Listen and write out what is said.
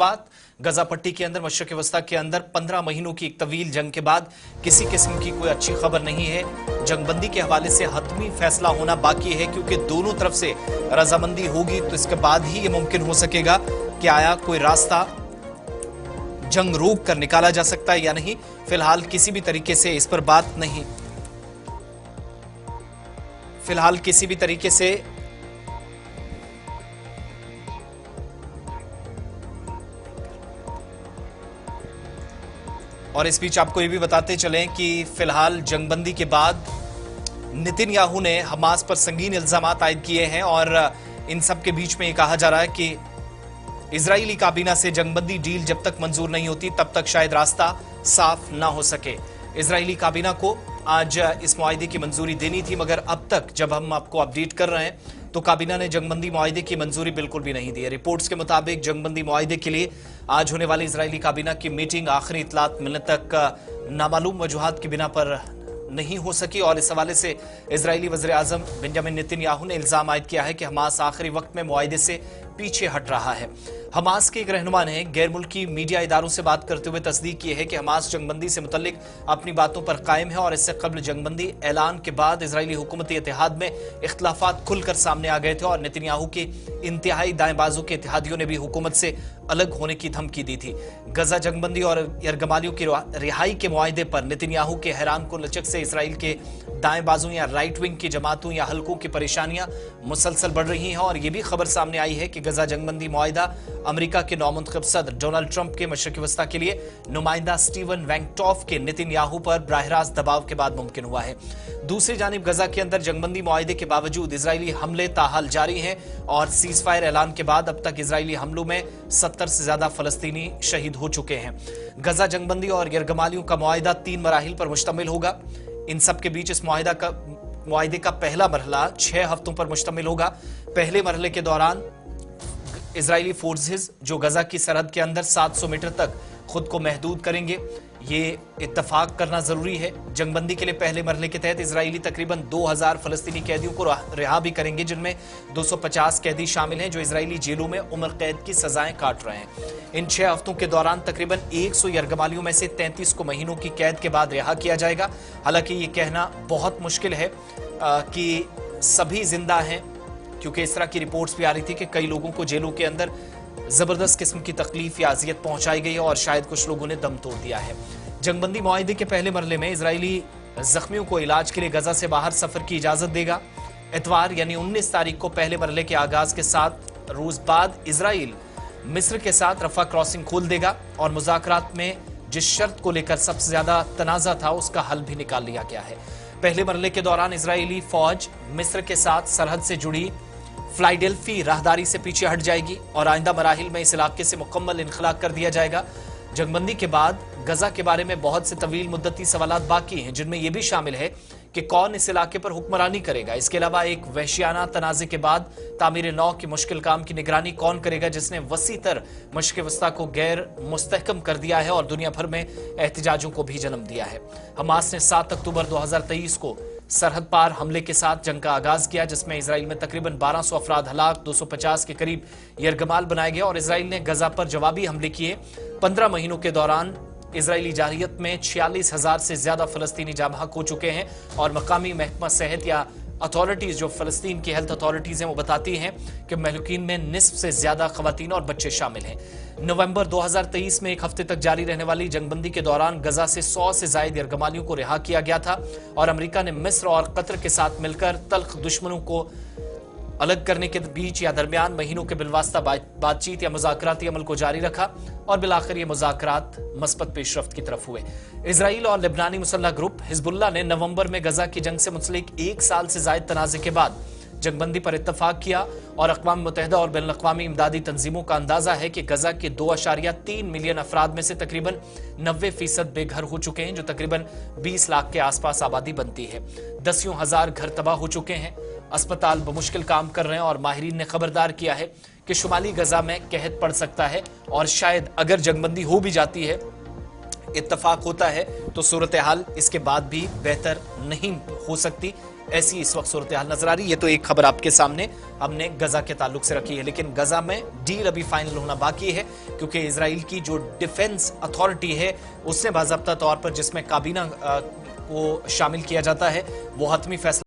बात गजा पट्टी के अंदर मशरक़ वस्ता के अंदर 15 महीनों की एक तवील जंग के बाद किसी किस्म की कोई अच्छी खबर नहीं है। जंगबंदी के हवाले से हतमी फैसला होना बाकी है, क्योंकि दोनों तरफ से रजामंदी होगी तो इसके बाद ही ये मुमकिन हो सकेगा कि आया कोई रास्ता जंग रोक कर निकाला जा सकता है या नहीं। फिलहाल किसी भी तरीके से इस पर बात नहीं, फिलहाल किसी भी तरीके से और इस बीच आपको ये भी बताते चलें कि फिलहाल जंगबंदी के बाद नेतन्याहू ने हमास पर संगीन इल्जामात आयद किए हैं और इन सब के बीच में ये कहा जा रहा है कि इजरायली काबीना से जंगबंदी डील जब तक मंजूर नहीं होती तब तक शायद रास्ता साफ ना हो सके। इजरायली काबीना को आज इस मुआहिदे की मंजूरी देनी थी, मगर अब तक जब हम आपको अपडेट कर रहे हैं तो काबीना ने जंगबंदी मुआहिदे की मंजूरी बिल्कुल भी नहीं दी है। रिपोर्ट्स के मुताबिक जंगबंदी मुआहिदे के लिए आज होने वाली इजरायली काबीना की मीटिंग आखिरी इतलात मिलने तक नामालूम वजूहात की बिना पर नहीं हो सकी और इस हवाले से इजरायली वज़ीर आज़म बेंजामिन नेतन्याहू ने इल्जाम आयद किया है कि हमास आखिरी वक्त में मुआहिदे से पीछे हट रहा है। हमास के एक रहनुमा ने गैर मुल्की मीडिया इदारों से बात करते हुए तस्दीक की है कि हमास जंगबंदी से मुतल्लिक अपनी बातों पर कायम है और इससे कबल जंगबंदी ऐलान के बाद इजरायली हुकूमती इत्तेहाद में इख्तलाफात खुलकर सामने आ गए थे और नेतन्याहू के इंतहाई दाएं बाजू के इत्तेहादियों ने भी हुकूमत से अलग होने की धमकी दी थी। गजा जंगबंदी और यरगमालियों की रिहाई के मुआहिदे पर नेतन्याहू के हैरान कुन लचक से इसराइल के दाएं बाजू या राइट विंग की जमातों या हलकों की परेशानियां मुसलसल बढ़ रही हैं और ये भी खबर सामने आई है कि गजा जंगबंदी मुआहिदा अमेरिका के नौमुंतखब सदर डोनाल्ड ट्रंप के मशरक़ वस्ता के लिए नुमाइंदा स्टीवन वैंगटॉफ के नेतन्याहू पर बराह-रास्त दबाव के बाद मुमकिन हुआ है। दूसरी जानिब गजा के अंदर जंगबंदी मुआहिदे के बावजूद इजरायली हमले ताहाल जारी हैं और सीज फायर ऐलान के बाद अब तक इजरायली हमलों में 70 से ज्यादा फलस्तीनी शहीद हो चुके हैं। गजा जंगबंदी और यरगमालियों का मुआहिदा 3 मराहिल पर मुश्तमिल होगा। इन सब के बीच इस मुआहिदे का पहला मरहला 6 हफ्तों पर मुश्तमिल होगा। पहले मरहले के दौरान इजरायली फोर्सेस जो गजा की सरहद के अंदर 700 मीटर तक खुद को महदूद करेंगे, ये इत्तफाक करना जरूरी है। जंगबंदी के लिए पहले मरहले के तहत इजरायली तकरीबन 2000 फलस्तीनी कैदियों को रिहा भी करेंगे, जिनमें 250 कैदी शामिल हैं जो इजरायली जेलों में उम्र कैद की सजाएं काट रहे हैं। इन 6 हफ्तों के दौरान तकरीबन 100 यरगमालियों में से 33 को महीनों की कैद के बाद रिहा किया जाएगा। हालांकि ये कहना बहुत मुश्किल है कि सभी जिंदा हैं, क्योंकि इस तरह की रिपोर्ट्स भी आ रही थी कि कई लोगों को जेलों के अंदर जबरदस्त किस्म की तकलीफ या अजियत पहुंचाई गई है और शायद कुछ लोगों ने दम तोड़ दिया है। जंगबंदी मुआहिदे के पहले मरहले में इजरायली जख्मियों को इलाज के लिए गजा से बाहर सफर की इजाजत देगा। इतवार यानी 19 तारीख को पहले मरहले के आगाज के 7 रोज बाद इजराइल मिस्र के साथ रफा क्रॉसिंग खोल देगा और मुज़ाकरात में जिस शर्त को लेकर सबसे ज्यादा तनाजा था उसका हल भी निकाल लिया गया है। पहले मरहले के दौरान इजरायली फौज मिस्र के साथ सरहद से जुड़ी फ्लाइडेल्फी राहदारी से पीछे हट जाएगी और आइंदा मराहिल में इस इलाके से मुकम्मल इनखला कर दिया जाएगा। जंगबंदी के बाद गजा के बारे में बहुत से तवील मुद्दती सवालात बाकी हैं, जिनमें यह भी शामिल है कि कौन इस इलाके पर हुक्मरानी करेगा। इसके अलावा एक वहशियाना तनाज़े के बाद तामीर नौ की मुश्किल काम की निगरानी कौन करेगा, जिसने वसी तर मशरक़ वस्ता को गैर मुस्तहकम कर दिया है और दुनिया भर में एहतजाजों को भी जन्म दिया है। हमास ने 7 अक्टूबर 2023 को सरहद पार हमले के साथ जंग का आगाज किया, जिसमें इसराइल में तकरीबन 1200 अफराद हलाक, 250 के करीब यरगमाल बनाए गए और इसराइल ने गजा पर जवाबी हमले किए। 15 महीनों के दौरान इजरायली जारहियत में 46,000 से ज्यादा फलस्तीनी जाबहक हो चुके हैं और मकामी महकमा सेहत या अथॉरिटीज जो फलस्तीन की हेल्थ अथॉरिटीज हैं वो बताती हैं कि महलूकीन में निस्फ से ज्यादा खवातीन और बच्चे शामिल हैं। नवंबर 2023 में एक हफ्ते तक जारी रहने वाली जंगबंदी के दौरान गजा से 100 से ज्यादा यरगमालियों को रिहा किया गया था और अमेरिका ने मिस्र और कतर के साथ मिलकर तल्ख दुश्मनों को अलग करने के बीच या दरमियान महीनों के बिलवास्ता बातचीत या मुज़ाकराती अमल को जारी रखा और बिलाखिर ये मुज़ाकरात मस्बत पेशरफ्त की तरफ हुए। इजराइल और लेबनानी मुसल्लह ग्रुप हिजबुल्लाह ने नवंबर में गजा की जंग से मुंसलिक 1 साल से जायद तनाज़े के बाद जंगबंदी पर इत्तफाक किया और अक़वाम मुत्तहिदा और बैनुल अक़वामी इमदादी तंजीमों का अंदाजा है कि गजा के 2.3 मिलियन अफराद में से तकरीबन 90% बेघर हो चुके हैं, जो तकरीबन 20 लाख के आसपास आबादी बनती है। दसियों हजार घर तबाह हो चुके हैं, अस्पताल बमुश्किल काम कर रहे हैं और माहिरीन ने खबरदार किया है कि शुमाली गजा में कहत पड़ सकता है और शायद अगर जंगबंदी हो भी जाती है इत्तफाक होता है तो सूरत हाल इसके बाद भी बेहतर नहीं हो सकती, ऐसी इस वक्त सूरत हाल नजर आ रही है। ये तो एक खबर आपके सामने हमने गजा के ताल्लुक से रखी है, लेकिन गजा में डील अभी फाइनल होना बाकी है, क्योंकि इजराइल की जो डिफेंस अथॉरिटी है उसने बाज़ाब्ता तौर पर, जिसमें काबीना को शामिल किया जाता है, वो हतमी फैसला